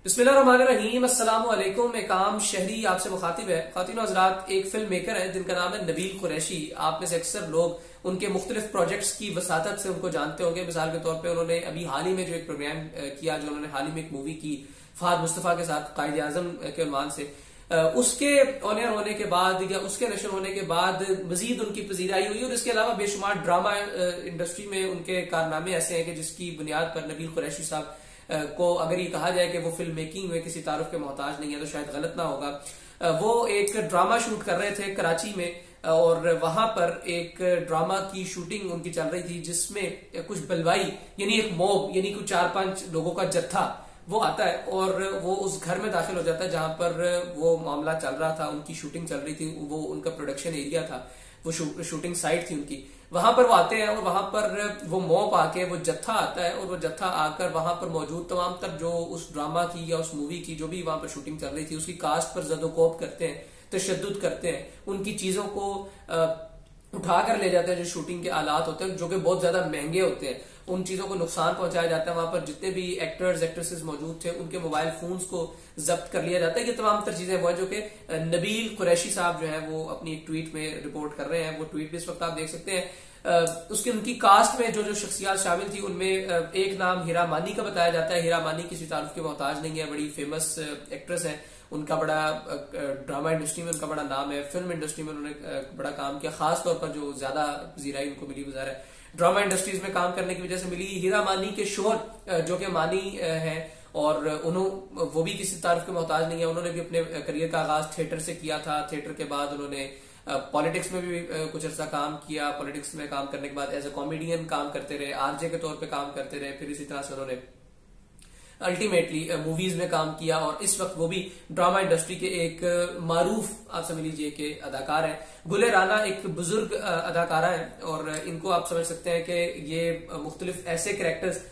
बिस्मिल्लाहिर्रहमानिर्रहीम, अस्सलाम वालेकुम। एक आम शहरी आपसे मुखातिब है। खातिन हज़रात, एक फिल्म मेकर है जिनका नाम है नबील कुरैशी। आप में से अक्सर लोग उनके मुख्तलिफ प्रोजेक्ट्स की वसातत से उनको जानते होंगे। मिसाल के तौर पे उन्होंने अभी हाल ही में जो एक प्रोग्राम किया, जो उन्होंने हाल ही में एक मूवी की फहद मुस्तफा के साथ कायद आजम के उन्वान से, उसके ऑनर होने के बाद या उसके नशर होने के बाद मजीद उनकी पजीराई हुई। और इसके अलावा बेशुमार ड्रामा इंडस्ट्री में उनके कारनामे ऐसे हैं कि जिसकी बुनियाद पर नबील कुरैशी साहब को अगर ये कहा जाए कि वो फिल्म मेकिंग में किसी तारुफ के मोहताज नहीं है तो शायद गलत ना होगा। वो एक ड्रामा शूट कर रहे थे कराची में, और वहां पर एक ड्रामा की शूटिंग उनकी चल रही थी जिसमें कुछ बलवाई यानी एक मॉब यानी कुछ 4-5 लोगों का जत्था वो आता है और वो उस घर में दाखिल हो जाता है जहां पर वो मामला चल रहा था। उनकी शूटिंग चल रही थी, वो उनका प्रोडक्शन एरिया था, वो शूटिंग साइट थी उनकी। वहां पर वो आते हैं और वहां पर वो मॉब आके वो जत्था आता है और वो जत्था आकर वहां पर मौजूद तमाम तर जो उस ड्रामा की या उस मूवी की जो भी वहां पर शूटिंग चल रही थी उसकी कास्ट पर जदोकोब करते हैं, तशद्दुद करते हैं, उनकी चीजों को उठा कर ले जाते हैं। जो शूटिंग के आलात होते हैं जो कि बहुत ज्यादा महंगे होते हैं, उन चीजों को नुकसान पहुंचाया जाता है। वहां पर जितने भी एक्टर्स एक्ट्रेसेस मौजूद थे उनके मोबाइल फोन्स को जब्त कर लिया जाता है। ये तमाम तर चीजें वो है जो कि नबील कुरैशी साहब जो है वो अपनी एक ट्वीट में रिपोर्ट कर रहे हैं। वो ट्वीट भी इस वक्त आप देख सकते हैं। उसकी उनकी कास्ट में जो जो शख्सियात शामिल थी उनमें एक नाम हीरा मानी का बताया जाता है। हीरा मानी किसी तारुफ के मोहताज नहीं है, बड़ी फेमस एक्ट्रेस है। उनका बड़ा ड्रामा इंडस्ट्री में उनका बड़ा नाम है, फिल्म इंडस्ट्री में उन्होंने बड़ा काम किया। खास तौर पर जो ज्यादा जीराई उनको मिली वजह है ड्रामा इंडस्ट्रीज में काम करने की वजह से मिली। हीरा मानी के शोहर जो कि मानी है और वो भी किसी तारुफ के मोहताज नहीं है। उन्होंने भी अपने करियर का आगाज थिएटर से किया था। थिएटर के बाद उन्होंने पॉलिटिक्स में भी कुछ अर्सा काम किया। पॉलिटिक्स में काम करने के बाद एज ए कॉमेडियन काम करते रहे, आरजे के तौर पे काम करते रहे। फिर इसी तरह से उन्होंने अल्टीमेटली मूवीज में काम किया और इस वक्त वो भी ड्रामा इंडस्ट्री के एक मारूफ आप समझ लीजिए कि अदाकार हैं। गुले राना एक बुजुर्ग अदाकारा है और इनको आप समझ सकते हैं कि ये मुख्तलिफ ऐसे कैरेक्टर्स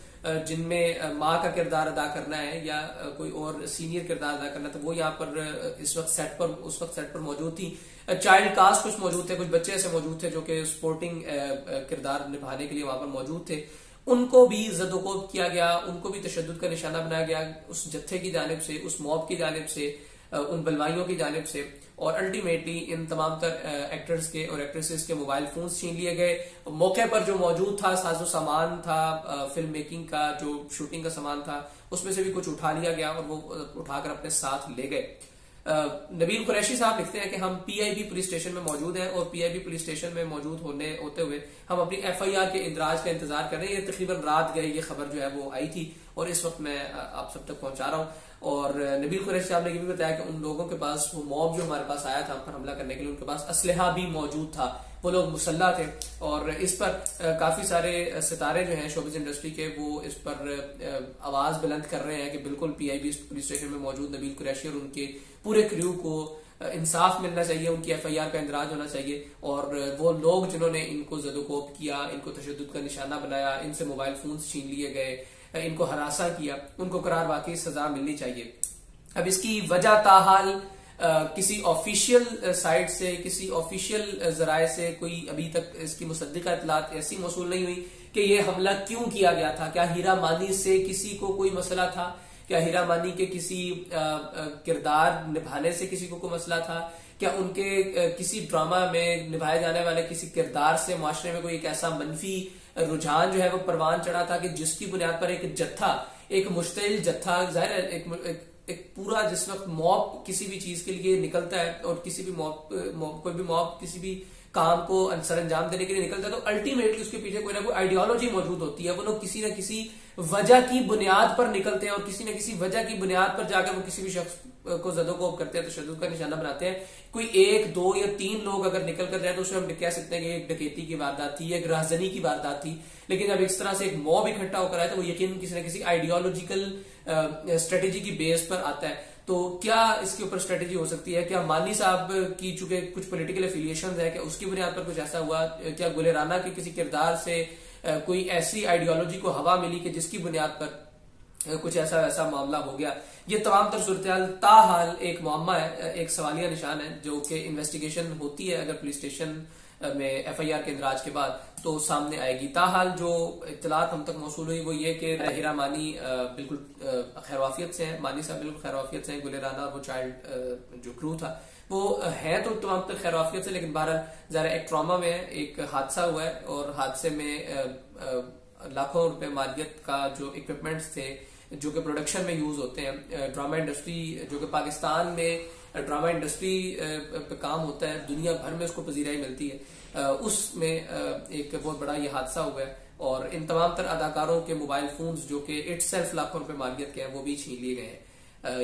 जिनमें माँ का किरदार अदा करना है या कोई और सीनियर किरदार अदा करना है, तो वो यहाँ पर इस वक्त सेट पर मौजूद थी। चाइल्ड कास्ट कुछ मौजूद थे, कुछ बच्चे ऐसे मौजूद थे जो कि स्पोर्टिंग किरदार निभाने के लिए वहां पर मौजूद थे। उनको भी जदोकोब किया गया, उनको भी तशद्दुद का निशाना बनाया गया उस जत्थे की जानिब से, उस मॉब की जानिब से, उन बलवाइयों की जानिब से। और अल्टीमेटली इन तमाम तर एक्टर्स के और एक्ट्रेसेस के मोबाइल फोन छीन लिए गए। मौके पर जो मौजूद था साजो सामान था, फिल्म मेकिंग का जो शूटिंग का सामान था, उसमें से भी कुछ उठा लिया गया और वो उठाकर अपने साथ ले गए। नबील कुरैशी साहब लिखते हैं कि हम पीआईबी पुलिस स्टेशन में मौजूद हैं और पीआईबी पुलिस स्टेशन में मौजूद होते हुए हम अपनी एफआईआर के इंदराज का इंतजार कर रहे हैं। ये तकरीबन रात गए ये खबर जो है वो आई थी और इस वक्त मैं आप सब तक पहुंचा रहा हूं। और नबील कुरैशी साहब ने ये भी बताया कि उन लोगों के पास, वो मॉब जो हमारे पास आया था हम पर हमला करने के लिए, उनके पास असलहा भी मौजूद था, वो लोग मुसल्ला थे। और इस पर काफी सारे सितारे जो हैं शोबिज़ इंडस्ट्री के, वो इस पर आवाज बुलंद कर रहे हैं कि बिल्कुल पीआईबी पुलिस स्टेशन में मौजूद नबील कुरैशी और उनके पूरे क्रू को इंसाफ मिलना चाहिए, उनकी एफआईआर का इंदराज होना चाहिए। और वो लोग जिन्होंने इनको जदोकोब किया, इनको तशद्दुद का निशाना बनाया, इनसे मोबाइल फोन छीन लिए गए, इनको हरासा किया, उनको करार वाकई सजा मिलनी चाहिए। अब इसकी वजह ताहाल किसी ऑफिशियल साइट से, किसी ऑफिशियल जराये से कोई अभी तक इसकी मुसद्दिका इतलात ऐसी मौसूल नहीं हुई कि ये हमला क्यों किया गया था। क्या हीरा मानी से किसी को कोई मसला था? क्या हीरा मानी के किसी किरदार निभाने से किसी को कोई मसला था? क्या उनके किसी ड्रामा में निभाए जाने वाले किसी किरदार से माशरे में कोई एक ऐसा मनफी रुझान जो है वो परवान चढ़ा था कि जिसकी बुनियाद पर एक जत्था, एक मुश्तिल जत्था, जाहिर है एक पूरा, जिस वक्त मॉब किसी भी चीज के लिए निकलता है और किसी भी कोई भी मॉब किसी भी काम को सर अंजाम देने के लिए निकलता है तो अल्टीमेटली उसके पीछे कोई ना कोई आइडियोलॉजी मौजूद होती है। वो लोग किसी न किसी वजह की बुनियाद पर निकलते हैं और किसी न किसी वजह की बुनियाद पर जाकर वो किसी भी शख्स को जदोकोब करते हैं, तशद्दुद का निशाना बनाते हैं। कोई 1, 2 या 3 लोग अगर निकल कर जाए तो उसमें हम कह सकते हैं कि एक डकैती की वारदात थी, एक राहजनी की वारदात थी। लेकिन जब इस तरह से एक मॉब इकट्ठा होकर आए तो वो यकीन किसी न किसी आइडियोलॉजिकल स्ट्रेटेजी की बेस पर आता है। तो क्या इसके ऊपर स्ट्रेटेजी हो सकती है? क्या मानी साहब की चूंकि कुछ पॉलिटिकल एफिलिएशन है, क्या उसकी बुनियाद पर कुछ ऐसा हुआ? क्या गुले राना के किसी किरदार से कोई ऐसी आइडियोलॉजी को हवा मिली कि जिसकी बुनियाद पर कुछ ऐसा वैसा मामला हो गया? ये तमाम तर सूरत ताहाल एक मामला है, एक सवालिया निशान है जो कि इन्वेस्टिगेशन होती है अगर पुलिस स्टेशन में एफआईआर के इंदराज के बाद तो सामने आएगी। ताहाल जो इत्तलात हम तक मौसूल हुई वो ये कि ताहिरा मानी बिल्कुल खैरवाफियत से है, मानी साहब बिल्कुल खैरवाफियत से हैं, गुले राना और वो चाइल्ड जो क्रू था वो है तो तमाम तक खैरवाफियत से, लेकिन बहरहाल जरा एक ट्रॉमा में है, एक हादसा हुआ है और हादसे में लाखों रुपए मालियत का जो इक्विपमेंट्स थे जो कि प्रोडक्शन में यूज होते हैं, ड्रामा इंडस्ट्री जो कि पाकिस्तान में ड्रामा इंडस्ट्री पे काम होता है, दुनिया भर में उसको पजीराई मिलती है, उसमें एक बहुत बड़ा ये हादसा हुआ है और इन तमाम तर अदाकारों के मोबाइल फोन्स जो कि इटसेल्फ लाखों रुपए मालियत के हैं वो भी छीन लिए गए हैं।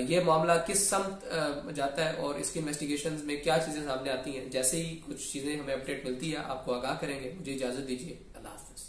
ये मामला किस समत जाता है और इसकी इन्वेस्टिगेशंस में क्या चीजें सामने आती हैं, जैसे ही कुछ चीजें हमें अपडेट मिलती है आपको आगाह करेंगे। मुझे इजाजत दीजिए, अल्लाह हाफिज।